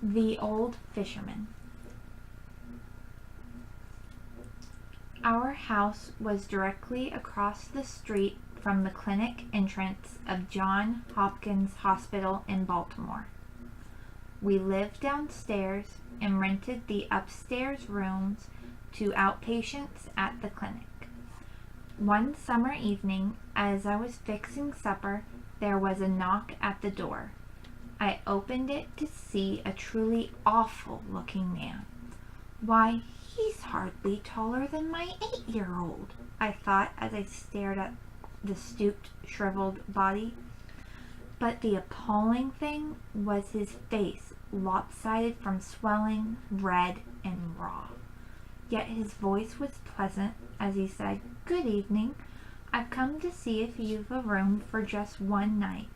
The Old Fisherman. Our house was directly across the street from the clinic entrance of Johns Hopkins Hospital in Baltimore. We lived downstairs and rented the upstairs rooms to outpatients at the clinic. One summer evening, as I was fixing supper, there was a knock at the door. I opened it to see a truly awful-looking man. Why, he's hardly taller than my 8-year-old, I thought as I stared at the stooped, shriveled body. But the appalling thing was his face, lopsided from swelling, red, and raw. Yet his voice was pleasant as he said, "Good evening. I've come to see if you've a room for just one night.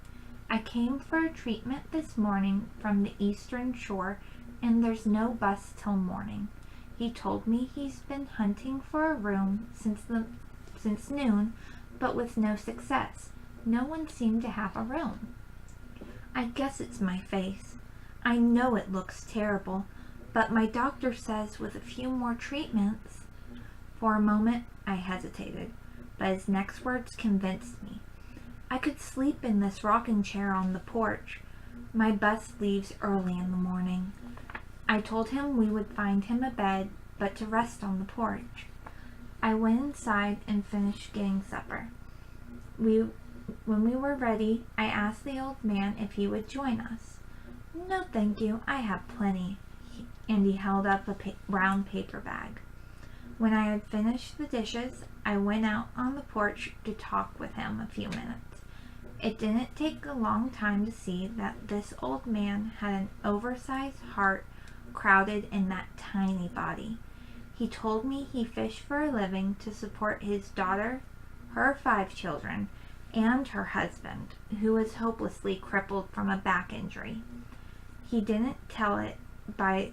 I came for a treatment this morning from the Eastern Shore, and there's no bus till morning." He told me he's been hunting for a room since noon, but with no success. No one seemed to have a room. I guess it's my face. I know it looks terrible, but my doctor says with a few more treatments. For a moment I hesitated, but his next words convinced me. I could sleep in this rocking chair on the porch. My bus leaves early in the morning. I told him we would find him a bed, but to rest on the porch. I went inside and finished getting supper. When we were ready, I asked the old man if he would join us. "No, thank you, I have plenty," and he held up a brown paper bag. When I had finished the dishes, I went out on the porch to talk with him a few minutes. It didn't take a long time to see that this old man had an oversized heart crowded in that tiny body. He told me he fished for a living to support his daughter, her 5 children, and her husband, who was hopelessly crippled from a back injury. He didn't tell it by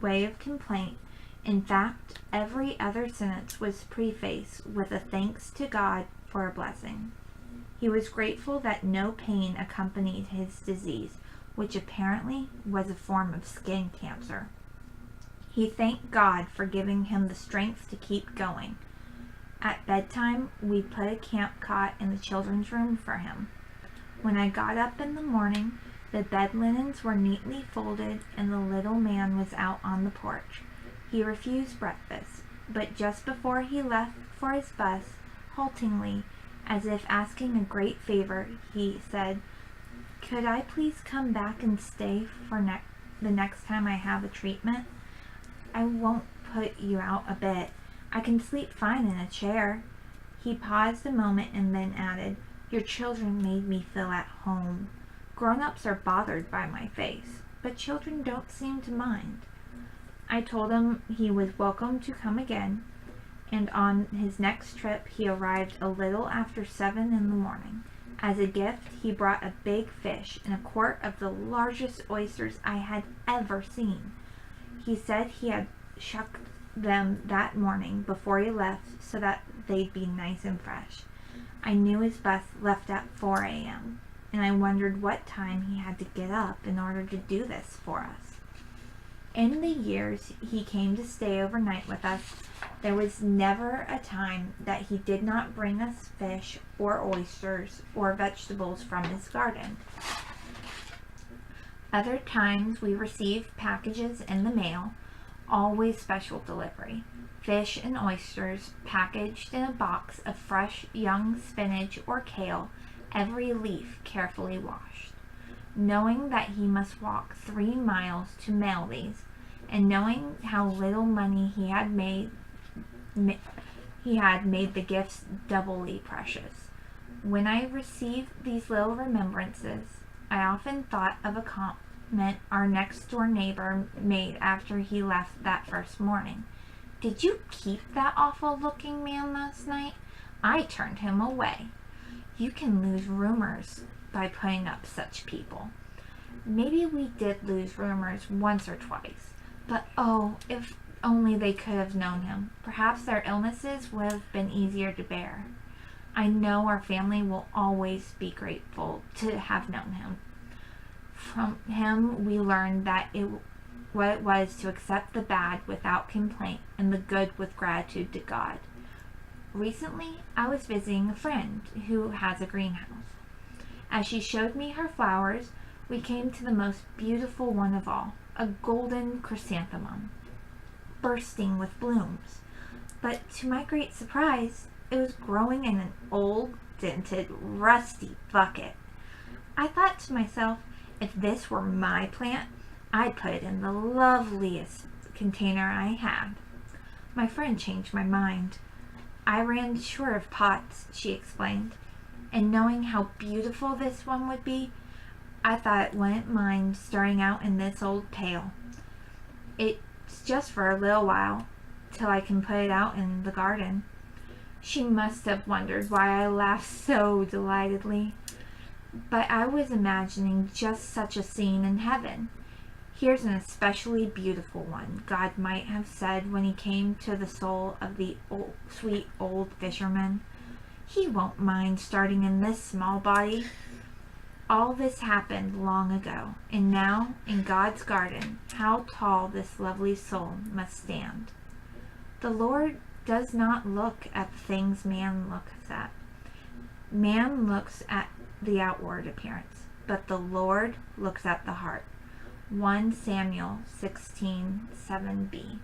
way of complaint. In fact, every other sentence was prefaced with a thanks to God for a blessing. He was grateful that no pain accompanied his disease, which apparently was a form of skin cancer. He thanked God for giving him the strength to keep going. At bedtime, we put a camp cot in the children's room for him. When I got up in the morning, the bed linens were neatly folded and the little man was out on the porch. He refused breakfast, but just before he left for his bus, haltingly, as if asking a great favor, he said, "Could I please come back and stay for the next time I have a treatment? I won't put you out a bit. I can sleep fine in a chair." He paused a moment and then added, "Your children made me feel at home. Grown-ups are bothered by my face, but children don't seem to mind." I told him he was welcome to come again, and on his next trip he arrived a little after 7 in the morning. As a gift, he brought a big fish and a quart of the largest oysters I had ever seen. He said he had shucked them that morning before he left so that they'd be nice and fresh. I knew his bus left at 4 a.m., and I wondered what time he had to get up in order to do this for us. In the years he came to stay overnight with us, there was never a time that he did not bring us fish or oysters or vegetables from his garden. Other times we received packages in the mail, always special delivery. Fish and oysters packaged in a box of fresh young spinach or kale, every leaf carefully washed. Knowing that he must walk 3 miles to mail these, and knowing how little money he had made the gifts doubly precious. When I received these little remembrances, I often thought of a comment our next-door neighbor made after he left that first morning. "Did you keep that awful-looking man last night? I turned him away." You can lose roomers by putting up such people. Maybe we did lose roomers once or twice, but oh, if only they could have known him. Perhaps their illnesses would have been easier to bear. I know our family will always be grateful to have known him. From him we learned what it was to accept the bad without complaint and the good with gratitude to God. Recently, I was visiting a friend who has a greenhouse. As she showed me her flowers, we came to the most beautiful one of all, a golden chrysanthemum, bursting with blooms. But to my great surprise, it was growing in an old, dented, rusty bucket. I thought to myself, if this were my plant, I'd put it in the loveliest container I had. My friend changed my mind. I ran short of pots, she explained, and knowing how beautiful this one would be, I thought it wouldn't mind starting out in this old pail. It's just for a little while, till I can put it out in the garden. She must have wondered why I laughed so delightedly. But I was imagining just such a scene in heaven. Here's an especially beautiful one, God might have said when he came to the soul of the sweet old fisherman. He won't mind starting in this small body. All this happened long ago, and now, in God's garden, how tall this lovely soul must stand. The Lord does not look at the things man looks at. Man looks at the outward appearance, but the Lord looks at the heart. 1 Samuel 16:7b.